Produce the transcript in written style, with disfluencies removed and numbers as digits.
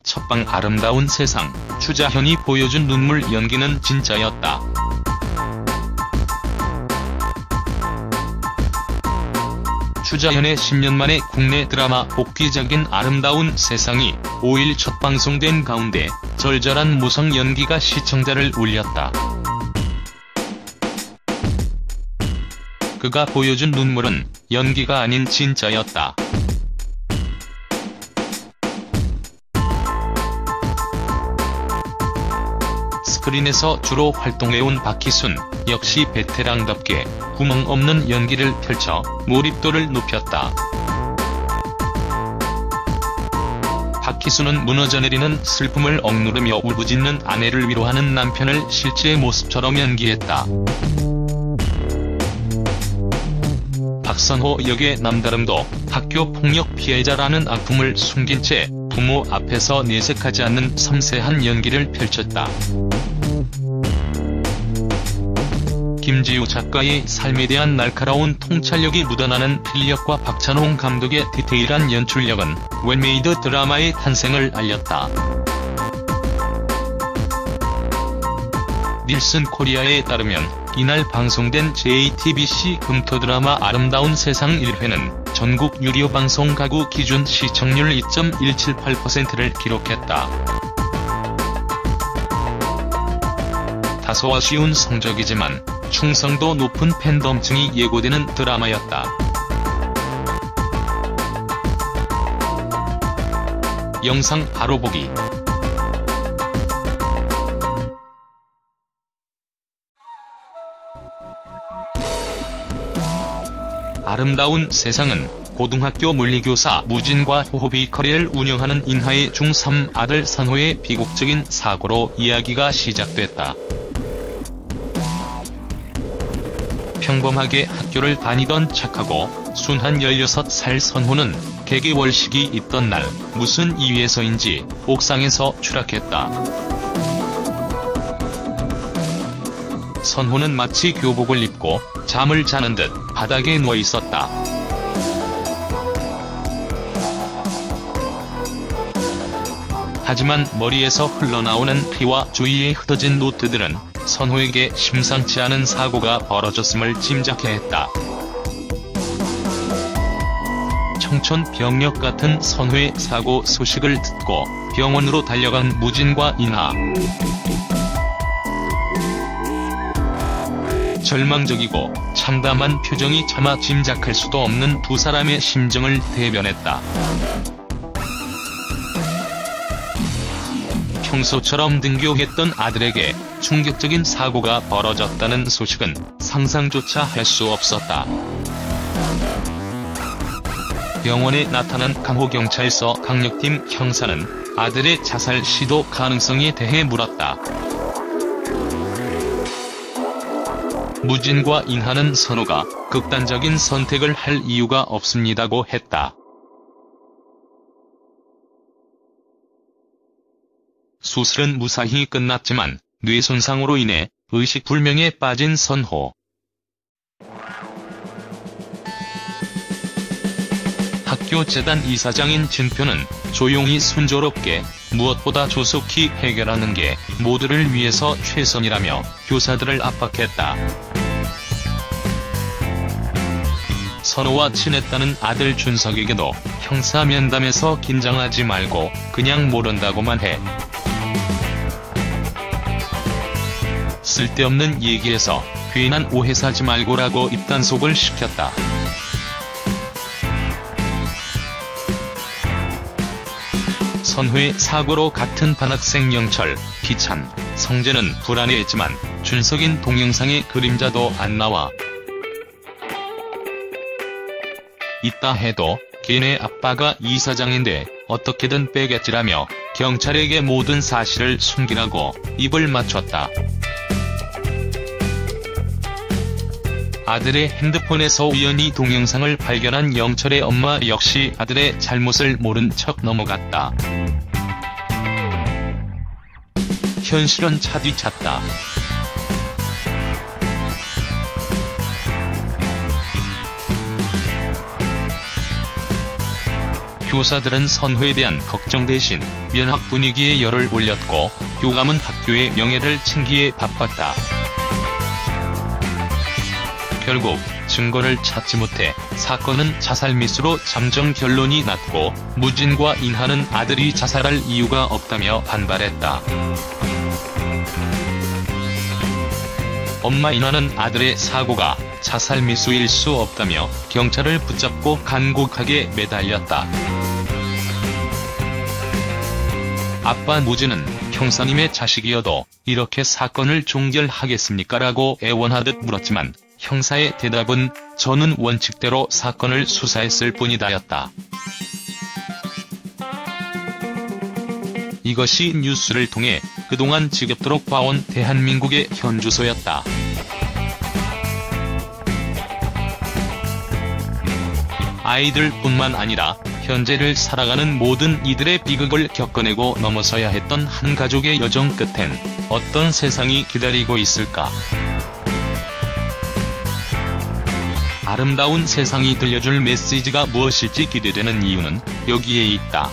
첫방 아름다운 세상, 추자현이 보여준 눈물 연기는 진짜였다. 추자현의 10년 만에 국내 드라마 복귀작인 아름다운 세상이 5일 첫 방송된 가운데 절절한 모성 연기가 시청자를 울렸다. 그가 보여준 눈물은 연기가 아닌 진짜였다. 스크린에서 주로 활동해온 박희순 역시 베테랑답게 구멍 없는 연기를 펼쳐 몰입도를 높였다. 박희순은 무너져 내리는 슬픔을 억누르며 울부짖는 아내를 위로하는 남편을 실제 모습처럼 연기했다. 박선호 역의 남다름도 학교 폭력 피해자라는 아픔을 숨긴 채 부모 앞에서 내색하지 않는 섬세한 연기를 펼쳤다. 김지우 작가의 삶에 대한 날카로운 통찰력이 묻어나는 필력과 박찬홍 감독의 디테일한 연출력은 웰메이드 드라마의 탄생을 알렸다. 닐슨 코리아에 따르면 이날 방송된 JTBC 금토 드라마 아름다운 세상 1회는 전국 유료 방송 가구 기준 시청률 2.178%를 기록했다. 다소 아쉬운 성적이지만 충성도 높은 팬덤층이 예고되는 드라마였다. 영상 바로 보기. 아름다운 세상은 고등학교 물리교사 무진과 호흡이 커리를 운영하는 인하의 중3 아들 선호의 비극적인 사고로 이야기가 시작됐다. 평범하게 학교를 다니던 착하고 순한 16살 선호는 개개월식이 있던 날 무슨 이유에서인지 옥상에서 추락했다. 선호는 마치 교복을 입고 잠을 자는 듯 바닥에 누워 있었다. 하지만 머리에서 흘러나오는 피와 주위에 흩어진 노트들은 선호에게 심상치 않은 사고가 벌어졌음을 짐작케 했다. 청천벽력 같은 선호의 사고 소식을 듣고 병원으로 달려간 무진과 인하. 절망적이고 참담한 표정이 차마 짐작할 수도 없는 두 사람의 심정을 대변했다. 평소처럼 등교했던 아들에게 충격적인 사고가 벌어졌다는 소식은 상상조차 할 수 없었다. 병원에 나타난 강호경찰서 강력팀 형사는 아들의 자살 시도 가능성에 대해 물었다. 무진과 인하는 선호가 극단적인 선택을 할 이유가 없습니다고 했다. 수술은 무사히 끝났지만 뇌 손상으로 인해 의식불명에 빠진 선호. 학교재단 이사장인 진표는 조용히 순조롭게 무엇보다 조속히 해결하는 게 모두를 위해서 최선이라며 교사들을 압박했다. 선호와 친했다는 아들 준석에게도 형사 면담에서 긴장하지 말고 그냥 모른다고만 해. 쓸데없는 얘기에서 괜한 오해 사지 말고라고 입단속을 시켰다. 선호의 사고로 같은 반학생 영철, 기찬, 성재는 불안해했지만 준석인 동영상에 그림자도 안 나와. 있다 해도 걔네 아빠가 이사장인데 어떻게든 빼겠지라며 경찰에게 모든 사실을 숨기라고 입을 맞췄다. 아들의 핸드폰에서 우연히 동영상을 발견한 영철의 엄마 역시 아들의 잘못을 모른 척 넘어갔다. 현실은 차뒤찼다. 교사들은 선호에 대한 걱정 대신 면학 분위기에 열을 올렸고 교감은 학교의 명예를 챙기에 바빴다. 결국 증거를 찾지 못해 사건은 자살미수로 잠정 결론이 났고 무진과 인하는 아들이 자살할 이유가 없다며 반발했다. 엄마 인하는 아들의 사고가 자살미수일 수 없다며 경찰을 붙잡고 간곡하게 매달렸다. 아빠 무진은 형사님의 자식이어도 이렇게 사건을 종결하겠습니까? 라고 애원하듯 물었지만 형사의 대답은 저는 원칙대로 사건을 수사했을 뿐이다였다. 이것이 뉴스를 통해 그동안 지겹도록 봐온 대한민국의 현주소였다. 아이들뿐만 아니라 현재를 살아가는 모든 이들의 비극을 겪어내고 넘어서야 했던 한 가족의 여정 끝엔 어떤 세상이 기다리고 있을까? 아름다운 세상이 들려줄 메시지가 무엇일지 기대되는 이유는 여기에 있다.